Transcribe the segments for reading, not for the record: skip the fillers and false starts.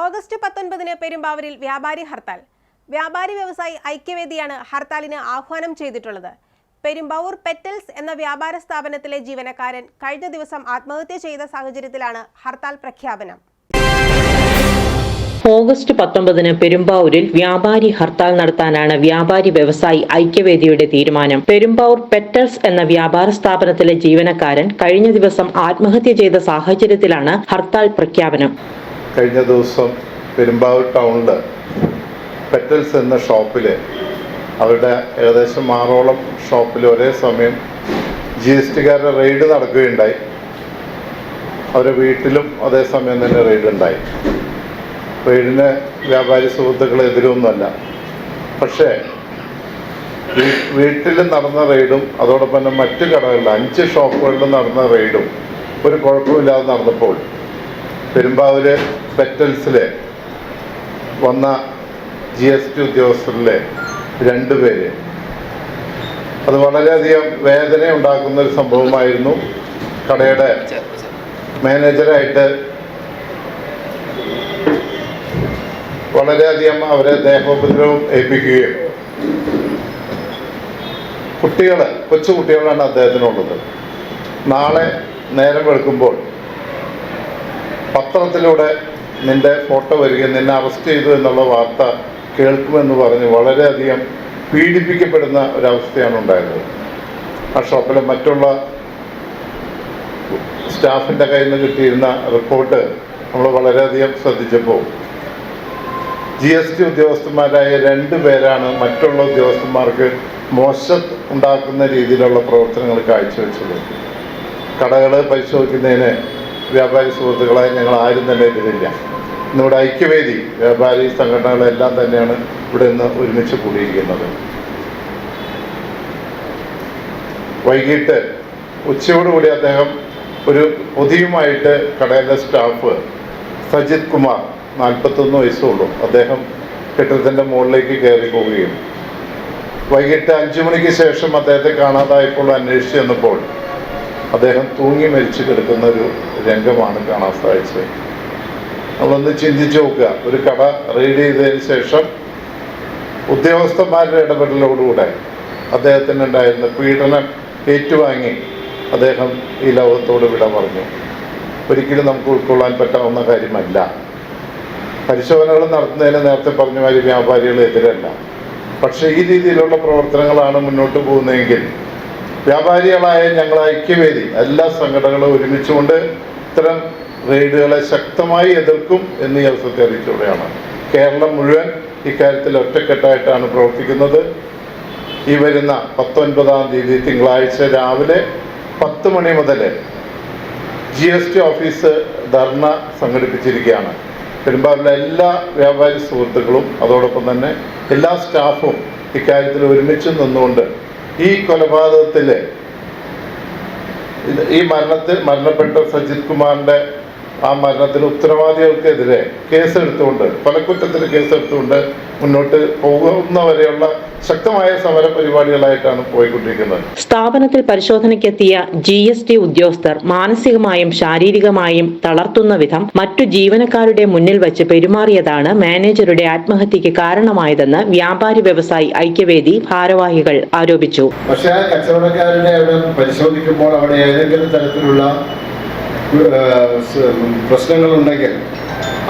August 19 പെരുമ്പാവൂരിൽ വ്യാപാരി ഹർത്താൽ. വ്യാപാരി വ്യവസായി ഐക്യവേദിയാണ് ഹർത്താലിന് ആഹ്വാനം ചെയ്തിട്ടുള്ളത്. പെരുമ്പാവൂർ പെറ്റൽസ് എന്ന വ്യാപാര സ്ഥാപനത്തിലെ ജീവനക്കാരൻ കഴിഞ്ഞ ദിവസം ആത്മഹത്യ ചെയ്ത സാഹചര്യത്തിലാണ് ഹർത്താൽ പ്രഖ്യാപനം. ഓഗസ്റ്റ് 19 പെരുമ്പാവൂരിൽ വ്യാപാരി ഹർത്താൽ നടത്താനാണ് വ്യാപാരി വ്യവസായി ഐക്യവേദിയുടെ തീരുമാനം. പെരുമ്പാവൂർ പെറ്റൽസ് എന്ന വ്യാപാര സ്ഥാപനത്തിലെ ജീവനക്കാരൻ കഴിഞ്ഞ ദിവസം ആത്മഹത്യ ചെയ്ത സാഹചര്യത്തിലാണ് ഹർത്താൽ പ്രഖ്യാപനം. കഴിഞ്ഞ ദിവസം പെരുമ്പാവൂർ ടൗണിൽ പെറ്റൽസ് എന്ന ഷോപ്പിൽ അവരുടെ ഏകദേശം 6ഓളം ഷോപ്പിൽ ഒരേ സമയം GSTക്കാരുടെ റെയ്ഡ് നടക്കുകയുണ്ടായി. അവരുടെ വീട്ടിലും അതേസമയം തന്നെ റെയ്ഡ് ഉണ്ടായി. റെയ്ഡിന് വ്യാപാരി സുഹൃത്തുക്കൾ എതിരൊന്നുമല്ല. പക്ഷേ വീട്ടിൽ നടന്ന റെയ്ഡും അതോടൊപ്പം തന്നെ മറ്റ് കടകളിൽ 5 ഷോപ്പുകളിലും നടന്ന റെയ്ഡും ഒരു കുഴപ്പമില്ലാതെ നടന്നപ്പോൾ പെരുമ്പാവൂർ പെറ്റൽസിൽ വന്ന GST ഉദ്യോഗസ്ഥരിലെ 2 പേര് അത് വളരെയധികം വേദന ഉണ്ടാക്കുന്ന ഒരു സംഭവമായിരുന്നു. കടയുടെ മാനേജറായിട്ട് വളരെയധികം അവരെ ദേഹോപദ്രവം ഏൽപ്പിക്കുകയും കൊച്ചു കുട്ടികളാണ് അദ്ദേഹത്തിനുള്ളത്. നാളെ നേരം വെളുക്കുമ്പോൾ പത്രത്തിലൂടെ നിന്റെ ഫോട്ടോ വരികയും നിന്നെ അറസ്റ്റ് ചെയ്തു എന്നുള്ള വാർത്ത കേൾക്കുമെന്ന് പറഞ്ഞ് വളരെയധികം പീഡിപ്പിക്കപ്പെടുന്ന ഒരവസ്ഥയാണ് ഉണ്ടായത്. ആ ഷോപ്പിലെ മറ്റുള്ള സ്റ്റാഫിൻ്റെ കയ്യിൽ നിന്ന് കിട്ടിയിരുന്ന റിപ്പോർട്ട് നമ്മൾ വളരെയധികം ശ്രദ്ധിച്ചപ്പോൾ GST ഉദ്യോഗസ്ഥന്മാരായ 2 പേരാണ് മറ്റുള്ള ഉദ്യോഗസ്ഥന്മാർക്ക് മോശം ഉണ്ടാക്കുന്ന രീതിയിലുള്ള പ്രവർത്തനങ്ങൾ കാഴ്ചവെച്ചത്. കടകൾ പരിശോധിക്കുന്നതിന് വ്യാപാരി സുഹൃത്തുക്കളായി ഞങ്ങൾ ആരും തന്നെ എതിരില്ല. ഇന്നിവിടെ ഐക്യവേദി വ്യാപാരി സംഘടനകളെല്ലാം തന്നെയാണ് ഇവിടെ നിന്ന് ഒരുമിച്ച് കൂടിയിരിക്കുന്നത്. വൈകിട്ട് ഉച്ചയോടുകൂടി അദ്ദേഹം ഒരു പൊതിയുമായിട്ട് കടയിലെ സ്റ്റാഫ് സജിത് കുമാർ 41 വയസ്സുള്ളൂ. അദ്ദേഹം കെട്ടിടത്തിൻ്റെ മുകളിലേക്ക് കയറി പോവുകയും വൈകിട്ട് 5 മണിക്ക് ശേഷം അദ്ദേഹത്തെ കാണാതായപ്പോൾ അന്വേഷിച്ച് ചെന്നപ്പോൾ അദ്ദേഹം തൂങ്ങി മരിച്ചു കിടക്കുന്ന ഒരു രംഗമാണ് കാണാൻ സാധിച്ചത്. നമ്മളൊന്ന് ചിന്തിച്ചു നോക്കുക. ഒരു കട റെയ്ഡ് ചെയ്തതിന് ശേഷം ഉദ്യോഗസ്ഥന്മാരുടെ ഇടപെടലോടുകൂടെ അദ്ദേഹത്തിനുണ്ടായിരുന്ന പീഡനം ഏറ്റുവാങ്ങി അദ്ദേഹം ഈ ലോകത്തോട് വിട പറഞ്ഞു. ഒരിക്കലും നമുക്ക് ഉൾക്കൊള്ളാൻ പറ്റാവുന്ന കാര്യമല്ല. പരിശോധനകൾ നടത്തുന്നതിന് നേരത്തെ പറഞ്ഞ മാതിരി വ്യാപാരികൾ എതിരല്ല. പക്ഷേ ഈ രീതിയിലുള്ള പ്രവർത്തനങ്ങളാണ് മുന്നോട്ട് പോകുന്നതെങ്കിൽ വ്യാപാരികളായ ഞങ്ങൾ ഐക്യവേദി എല്ലാ സംഘടനകളും ഒരുമിച്ചുകൊണ്ട് ഇത്തരം റെയ്ഡുകളെ ശക്തമായി എതിർക്കും എന്ന് ഈ അവസരത്തെ അറിയിച്ചുകൂടെയാണ്. കേരളം മുഴുവൻ ഇക്കാര്യത്തിൽ ഒറ്റക്കെട്ടായിട്ടാണ് പ്രവർത്തിക്കുന്നത്. ഈ വരുന്ന 19-ാം തീയതി തിങ്കളാഴ്ച രാവിലെ 10 മണി മുതൽ GST ഓഫീസ് ധർണ സംഘടിപ്പിച്ചിരിക്കുകയാണ്. പെരുമ്പാവൂരിലെ എല്ലാ വ്യാപാരി സുഹൃത്തുക്കളും അതോടൊപ്പം തന്നെ എല്ലാ സ്റ്റാഫും ഇക്കാര്യത്തിൽ ഒരുമിച്ച് നിന്നുകൊണ്ട് ഈ കൊലപാതകത്തിൽ ഈ മരണപ്പെട്ട സജിത് കുമാറിൻ്റെ ആ മരണത്തിന് ഉത്തരവാദികൾക്കെതിരെ കേസെടുത്തുകൊണ്ട് കൊലക്കുറ്റത്തിന് കേസെടുത്തുകൊണ്ട് മുന്നോട്ട് പോകുന്നവരെയുള്ള ശക്തമായ സമര പരിപാടികളായിട്ടാണ് പോയിക്കൊണ്ടിരിക്കുന്നത്. സ്ഥാപനത്തിൽ പരിശോധനയ്ക്കെത്തിയ GST ഉദ്യോഗസ്ഥർ മാനസികമായും ശാരീരികമായും തളർത്തുന്ന വിധം മറ്റു ജീവനക്കാരുടെ മുന്നിൽ വച്ച് പെരുമാറിയതാണ് മാനേജറുടെ ആത്മഹത്യക്ക് കാരണമായതെന്ന് വ്യാപാരി വ്യവസായി ഐക്യവേദി ഭാരവാഹികൾ ആരോപിച്ചു. പക്ഷേ ആ കച്ചവടക്കാരുടെ അവിടെ പരിശോധിക്കുമ്പോൾ അവിടെ ഏതെങ്കിലും തരത്തിലുള്ള പ്രശ്നങ്ങളുണ്ടെങ്കിൽ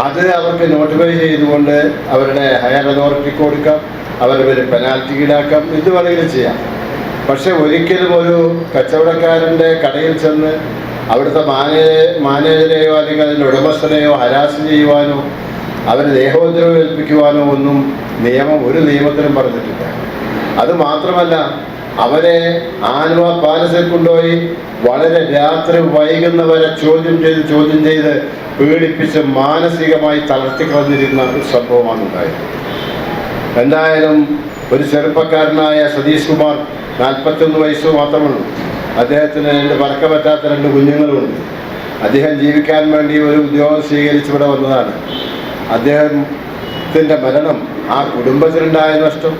അത് അവർക്ക് നോട്ടിഫൈ ചെയ്തുകൊണ്ട് അവരുടെ ഹയർ അതോറിറ്റിക്ക് കൊടുക്കാം, അവരുടെ പേര് പെനാൽറ്റി ഈടാക്കാം, എന്ത് വേണമെങ്കിലും ചെയ്യാം. പക്ഷെ ഒരിക്കലും ഒരു കച്ചവടക്കാരൻ്റെ കടയിൽ ചെന്ന് അവിടുത്തെ മാനേജരെയോ അല്ലെങ്കിൽ അതിൻ്റെ ഉടമസ്ഥനെയോ ഹരാസ് ചെയ്യുവാനോ അവരെ ദേഹോദ്രവം ഏൽപ്പിക്കുവാനോ ഒന്നും ഒരു നിയമത്തിലും പറഞ്ഞിട്ടില്ല. അത് മാത്രമല്ല, അവരെ ആലുവ പാലസിൽ കൊണ്ടുപോയി വളരെ രാത്രി വൈകുന്നവരെ ചോദ്യം ചെയ്ത് പീഡിപ്പിച്ച് മാനസികമായി തളർത്തിക്കളഞ്ഞിരുന്ന ഒരു സംഭവമാണ് ഉണ്ടായത്. എന്തായാലും ഒരു ചെറുപ്പക്കാരനായ സതീഷ് കുമാർ 41 വയസ്സ് മാത്രമുള്ളൂ. അദ്ദേഹത്തിന് 2 പറക്ക പറ്റാത്ത 2 കുഞ്ഞുങ്ങളുമുണ്ട്. അദ്ദേഹം ജീവിക്കാൻ വേണ്ടി ഒരു ഉദ്യോഗം സ്വീകരിച്ച് ഇവിടെ വന്നതാണ്. അദ്ദേഹത്തിൻ്റെ മരണം ആ കുടുംബത്തിനുണ്ടായ നഷ്ടം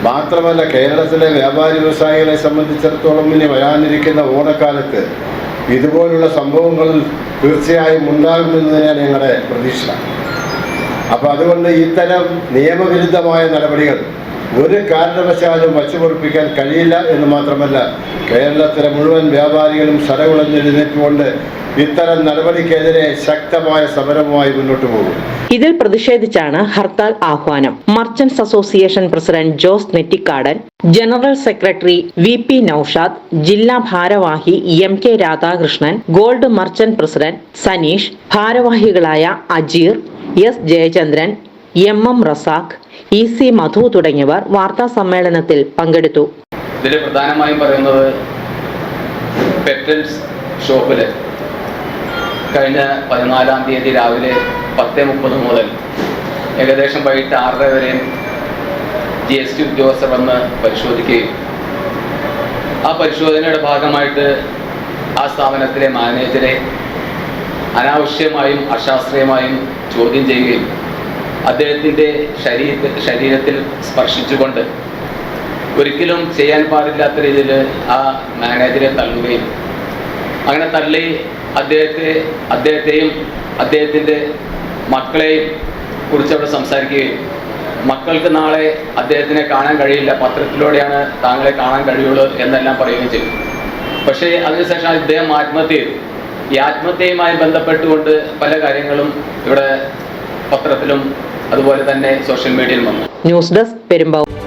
മാത്രമല്ല, കേരളത്തിലെ വ്യാപാരി വ്യവസായികളെ സംബന്ധിച്ചിടത്തോളം ഇനി വരാനിരിക്കുന്ന ഓണക്കാലത്ത് ഇതുപോലുള്ള സംഭവങ്ങൾ തീർച്ചയായും ഉണ്ടാകുമെന്ന് തന്നെയാണ് ഞങ്ങളുടെ പ്രതീക്ഷ. അപ്പോൾ അതുകൊണ്ട് ഇത്തരം നിയമവിരുദ്ധമായ നടപടികൾ ഒരു കാരണവശാലും വച്ചുപൊറിപ്പിക്കാൻ കഴിയില്ല എന്ന് മാത്രമല്ല, കേരളത്തിലെ മുഴുവൻ വ്യാപാരികളും സടകുളഞ്ഞെഴുന്നേറ്റുകൊണ്ട് ഇത്തരം നടപടിക്കെതിരെ ശക്തമായ സമരവുമായി മുന്നോട്ട് പോകും. ഇതിൽ പ്രതിഷേധിച്ചാണ് ഹർത്താൽ ആഹ്വാനം. Merchants association president Jose Nettikkadan, general secretary VP Naushad, ജില്ലാ ഭാരവാഹി MK Radhakrishnan, gold merchant president Saneesh, ഭാരവാഹികളായ Ajeer, S Jayachandran, MM Razak, EC Madhu തുടങ്ങിയവർ വാർത്താ സമ്മേളനത്തിൽ പങ്കെടുത്തു. ഇതിൽ പ്രധാനമായും പറയുന്നത് പെറ്റൽസ് ഷോപ്പിൽ കഴിഞ്ഞ 14-ാം തീയതി രാവിലെ 10:30 മുതൽ ഏകദേശം വൈകിട്ട് 6:30 വരെയും GST ഉദ്യോഗസ്ഥർ വന്ന് പരിശോധിക്കുകയും ആ പരിശോധനയുടെ ഭാഗമായിട്ട് ആ സ്ഥാപനത്തിലെ മാനേജരെ അനാവശ്യമായും അശാസ്ത്രീയമായും ചോദ്യം ചെയ്യുകയും അദ്ദേഹത്തിൻ്റെ ശരീരത്തിൽ സ്പർശിച്ചുകൊണ്ട് ഒരിക്കലും ചെയ്യാൻ പാടില്ലാത്ത രീതിയിൽ ആ മാനേജരെ തള്ളുകയും അങ്ങനെ തള്ളി അദ്ദേഹത്തെയും അദ്ദേഹത്തിൻ്റെ മക്കളെയും കുറിച്ച് അവിടെ സംസാരിക്കുകയും മക്കൾക്ക് നാളെ അദ്ദേഹത്തിനെ കാണാൻ കഴിയില്ല, പത്രത്തിലൂടെയാണ് താങ്കളെ കാണാൻ കഴിയുള്ളൂ എന്നെല്ലാം പറയുകയും ചെയ്തു. പക്ഷേ അതിനുശേഷം അദ്ദേഹം ആത്മഹത്യ ചെയ്തു. ഈ ആത്മഹത്യയുമായി ബന്ധപ്പെട്ടുകൊണ്ട് പല കാര്യങ്ങളും ഇവിടെ പത്രത്തിലും അതുപോലെ തന്നെ സോഷ്യൽ മീഡിയയിലും വന്നു. News desk Perumbavoor.